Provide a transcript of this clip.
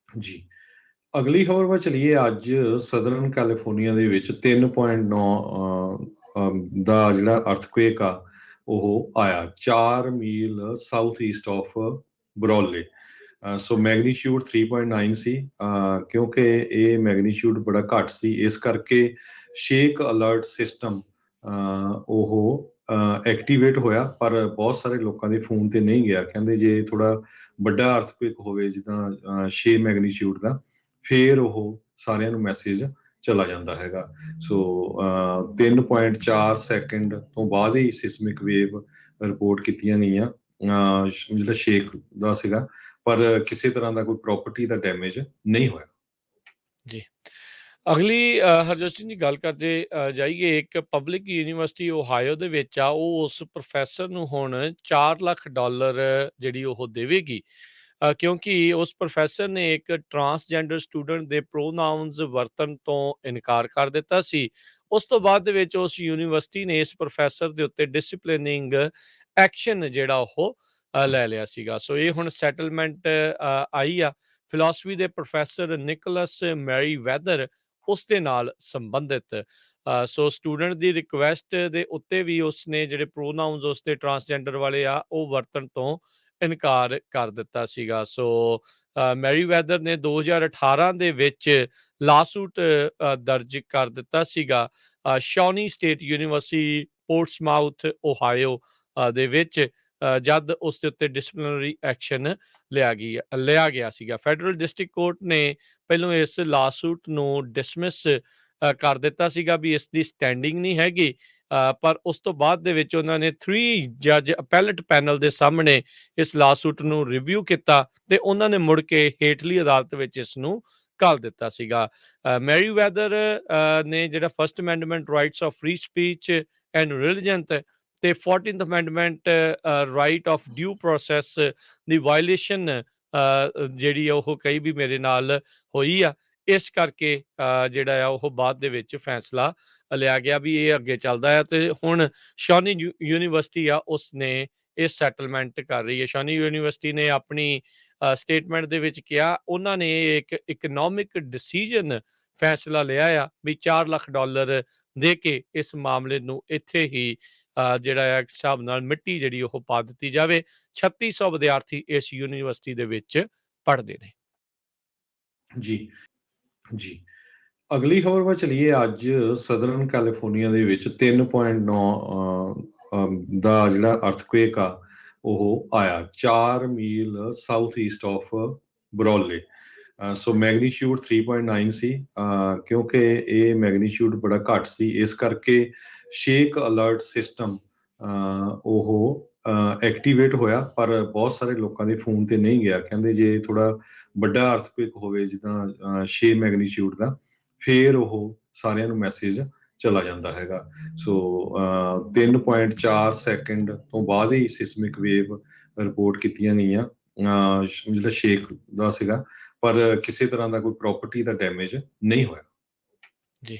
ਜੀ। ਅਗਲੀ ਖਬਰ ਵੱਲ ਚਲੀਏ। ਅੱਜ ਸਦਰਨ ਕੈਲੀਫੋਰਨੀਆ ਦੇ ਵਿੱਚ 3.9 ਦਾ ਜਿਹੜਾ ਅਰਥਕੁਏਕ ਆ ਉਹ ਆਇਆ 4 ਮੀਲ ਸਾਊਥ ਈਸਟ ਆਫ ਬਰੋਲੇ। ਸੋ ਮੈਗਨੀਚਿਊਡ 3.9 ਸੀ। ਕਿਉਂਕਿ ਇਹ ਮੈਗਨੀਚਿਊਡ ਬੜਾ ਘੱਟ ਸੀ, ਇਸ ਕਰਕੇ ਸ਼ੇਕ ਅਲਰਟ ਸਿਸਟਮ ਉਹ ਐਕਟੀਵੇਟ ਹੋਇਆ, ਪਰ ਬਹੁਤ ਸਾਰੇ ਲੋਕਾਂ ਦੇ ਫੋਨ ਤੇ ਨਹੀਂ ਗਿਆ। ਕਹਿੰਦੇ ਜੇ ਥੋੜਾ ਵੱਡਾ ਅਰਥਕੁਏਕ ਹੋਵੇ ਜਿੱਦਾਂ 6 ਮੈਗਨੀਚਿਊਡ ਦਾ, ਫਿਰ ਉਹ ਸਾਰਿਆਂ ਨੂੰ ਮੈਸੇਜ ਚਲਾ ਜਾਂਦਾ ਹੈਗਾ। ਸੋ 3.4 ਸੈਕਿੰਡ ਤੋਂ ਬਾਅਦ ਹੀ ਸਿਸਮਿਕ ਵੇਵ ਰਿਪੋਰਟ ਕੀਤੀਆਂ ਗਈਆਂ ਜਿਹੜਾ ਸ਼ੇਕ ਦਾ ਸੀਗਾ, ਪਰ ਕਿਸੇ ਤਰ੍ਹਾਂ ਦਾ ਕੋਈ ਪ੍ਰੋਪਰਟੀ ਦਾ ਡੈਮੇਜ ਨਹੀਂ ਹੋਇਆ। ਜੀ। ਅਗਲੀ ਹਰਜੋਤ ਸਿੰਘ ਜੀ ਗੱਲ ਕਰਦੇ ਜਾਈਏ। ਇੱਕ ਪਬਲਿਕ ਯੂਨੀਵਰਸਿਟੀ ਓਹਾਇਓ ਦੇ ਵਿੱਚ ਆ, ਉਹ ਉਸ ਪ੍ਰੋਫੈਸਰ ਨੂੰ ਹੁਣ $4 ਲੱਖ ਜਿਹੜੀ ਉਹ ਦੇਵੇਗੀ, ਕਿਉਂਕਿ ਉਸ ਪ੍ਰੋਫੈਸਰ ਨੇ ਇੱਕ ਟਰਾਂਸਜੈਂਡਰ ਸਟੂਡੈਂਟ ਦੇ ਪ੍ਰੋਨਾਊਨਸ ਵਰਤਣ ਤੋਂ ਇਨਕਾਰ ਕਰ ਦਿੱਤਾ ਸੀ। ਉਸ ਤੋਂ ਬਾਅਦ ਦੇ ਵਿੱਚ ਉਸ ਯੂਨੀਵਰਸਿਟੀ ਨੇ ਇਸ ਪ੍ਰੋਫੈਸਰ ਦੇ ਉੱਤੇ ਡਿਸਪਲਿਨਿੰਗ ਐਕਸ਼ਨ ਜਿਹੜਾ ਉਹ ਲੈ ਲਿਆ ਸੀਗਾ। ਸੋ ਇਹ ਹੁਣ ਸੈਟਲਮੈਂਟ ਆਈ ਆ। ਫਿਲਾਸਫੀ ਦੇ ਪ੍ਰੋਫੈਸਰ ਨਿਕੋਲਸ ਮੈਰੀ ਵੈਦਰ ਉਸ ਦੇ ਨਾਲ ਸੰਬੰਧਿਤ। ਸੋ ਸਟੂਡੈਂਟ ਦੀ ਰਿਕੁਐਸਟ ਦੇ ਉੱਤੇ ਵੀ ਉਸਨੇ ਜਿਹੜੇ ਪ੍ਰੋਨਾਊਨਸ ਉਸਦੇ ਟਰਾਂਸਜੈਂਡਰ ਵਾਲੇ ਆ ਉਹ ਵਰਤਣ ਤੋਂ ਇਨਕਾਰ ਕਰ ਦਿੱਤਾ ਸੀਗਾ। ਸੋ ਮੈਰੀ ਵੈਦਰ ਨੇ 2018 ਦੇ ਵਿੱਚ ਲਾਸੂਟ ਦਰਜ ਕਰ ਦਿੱਤਾ ਸੀਗਾ ਸ਼ੌਨੀ ਸਟੇਟ ਯੂਨੀਵਰਸਿਟੀ ਪੋਰਟਸਮਾਊਥ ਓਹਾਇਓ ਦੇ ਵਿੱਚ, ਜਦ ਉਸ ਦੇ ਉੱਤੇ ਡਿਸਪਲਿਨਰੀ ਐਕਸ਼ਨ ਲਿਆ ਗਿਆ ਸੀਗਾ। ਫੈਡਰਲ ਡਿਸਟ੍ਰਿਕਟ ਕੋਰਟ ਨੇ ਪਹਿਲੋਂ ਇਸ ਲਾਸੂਟ ਨੂੰ ਡਿਸਮਿਸ ਕਰ ਦਿੱਤਾ ਸੀਗਾ ਵੀ ਇਸ ਦੀ ਸਟੈਂਡਿੰਗ ਨਹੀਂ ਹੈਗੀ, ਪਰ ਉਸ ਤੋਂ ਬਾਅਦ ਦੇ ਵਿੱਚ ਉਹਨਾਂ ਨੇ 3 ਜੱਜ ਅਪੈਲਟ ਪੈਨਲ ਦੇ ਸਾਹਮਣੇ ਇਸ ਲਾਸੂਟ ਨੂੰ ਰਿਵਿਊ ਕੀਤਾ ਤੇ ਉਹਨਾਂ ਨੇ ਮੁੜ ਕੇ ਹੇਠਲੀ ਅਦਾਲਤ ਵਿੱਚ ਇਸ ਨੂੰ ਘੱਲ ਦਿੱਤਾ ਸੀਗਾ। ਮੈਰੀ ਵੈਦਰ ਨੇ ਜਿਹੜਾ first amendment rights of free speech and religion ਤੇ 14th amendment right of due process ਦੀ ਵਾਇਲੇਸ਼ਨ ਜਿਹੜੀ ਉਹ ਕਈ ਵੀ ਮੇਰੇ ਨਾਲ ਹੋਈ ਆ। ਇਸ ਕਰਕੇ ਜਿਹੜਾ ਆ ਉਹ ਬਾਅਦ ਦੇ ਵਿੱਚ ਫੈਸਲਾ ਲਿਆ ਗਿਆ ਵੀ ਇਹ ਅੱਗੇ ਚੱਲਦਾ ਆ, ਤੇ ਹੁਣ ਸ਼ੌਨੀ ਯੂਨੀਵਰਸਿਟੀ ਆ ਉਸਨੇ ਇਹ ਸੈਟਲਮੈਂਟ ਕਰ ਰਹੀ ਹੈ। ਸ਼ੌਨੀ ਯੂਨੀਵਰਸਿਟੀ ਨੇ ਆਪਣੀ ਸਟੇਟਮੈਂਟ ਦੇ ਵਿੱਚ ਕਿਹਾ ਉਹਨਾਂ ਨੇ ਇੱਕ ਇਕਨੋਮਿਕ ਡਿਸੀਜਨ ਫੈਸਲਾ ਲਿਆ ਆ ਵੀ $4 ਲੱਖ ਦੇ ਕੇ ਇਸ ਮਾਮਲੇ ਨੂੰ ਇੱਥੇ ਹੀ ਜਿਹੜਾ ਆ ਇੱਕ ਹਿਸਾਬ ਨਾਲ ਮਿੱਟੀ ਜਿਹੜੀ ਉਹ ਪਾ ਦਿੱਤੀ ਜਾਵੇ। 3600 ਵਿਦਿਆਰਥੀ ਇਸ ਯੂਨੀਵਰਸਿਟੀ ਦੇ ਵਿੱਚ ਪੜ੍ਹਦੇ ਨੇ। ਜੀ। ਜੀ। ਅਗਲੀ ਖਬਰ ਵੱਲ ਚਲੀਏ। ਅੱਜ ਸਦਰਨ ਕੈਲੀਫੋਰਨੀਆ ਦੇ ਵਿੱਚ 3.9 ਦਾ ਜਿਹੜਾ ਅਰਥਕੁਏਕ ਆ ਉਹ ਆਇਆ 4 ਮੀਲ ਸਾਊਥ ਈਸਟ ਆਫ ਬਰੋਲੇ। ਸੋ ਮੈਗਨੀਚਿਊਡ 3.9 ਸੀ। ਕਿਉਂਕਿ ਇਹ ਮੈਗਨੀਚਿਊਡ ਬੜਾ ਘੱਟ ਸੀ, ਇਸ ਕਰਕੇ ਸ਼ੇਕ ਅਲਰਟ ਸਿਸਟਮ ਉਹ ਐਕਟੀਵੇਟ ਹੋਇਆ, ਪਰ ਬਹੁਤ ਸਾਰੇ ਲੋਕਾਂ ਦੇ ਫੋਨ ਤੇ ਨਹੀਂ ਗਿਆ। ਕਹਿੰਦੇ ਜੇ ਥੋੜਾ ਵੱਡਾ ਅਰਥਕੁਏਕ ਹੋਵੇ ਜਿੱਦਾਂ 6 ਮੈਗਨੀਚਿਊਡ ਦਾ, ਫਿਰ ਉਹ ਸਾਰਿਆਂ ਨੂੰ ਮੈਸੇਜ ਚਲਾ ਜਾਂਦਾ ਹੈਗਾ। ਸੋ 3.4 ਸੈਕਿੰਡ ਤੋਂ ਬਾਅਦ ਹੀ ਸਿਸਮਿਕ ਵੇਵ ਰਿਪੋਰਟ ਕੀਤੀਆਂ ਗਈਆਂ ਜਿਹੜਾ ਸ਼ੇਕ ਦਾ ਸੀਗਾ, ਪਰ ਕਿਸੇ ਤਰ੍ਹਾਂ ਦਾ ਕੋਈ ਪ੍ਰੋਪਰਟੀ ਦਾ ਡੈਮੇਜ ਨਹੀਂ ਹੋਇਆ। ਜੀ।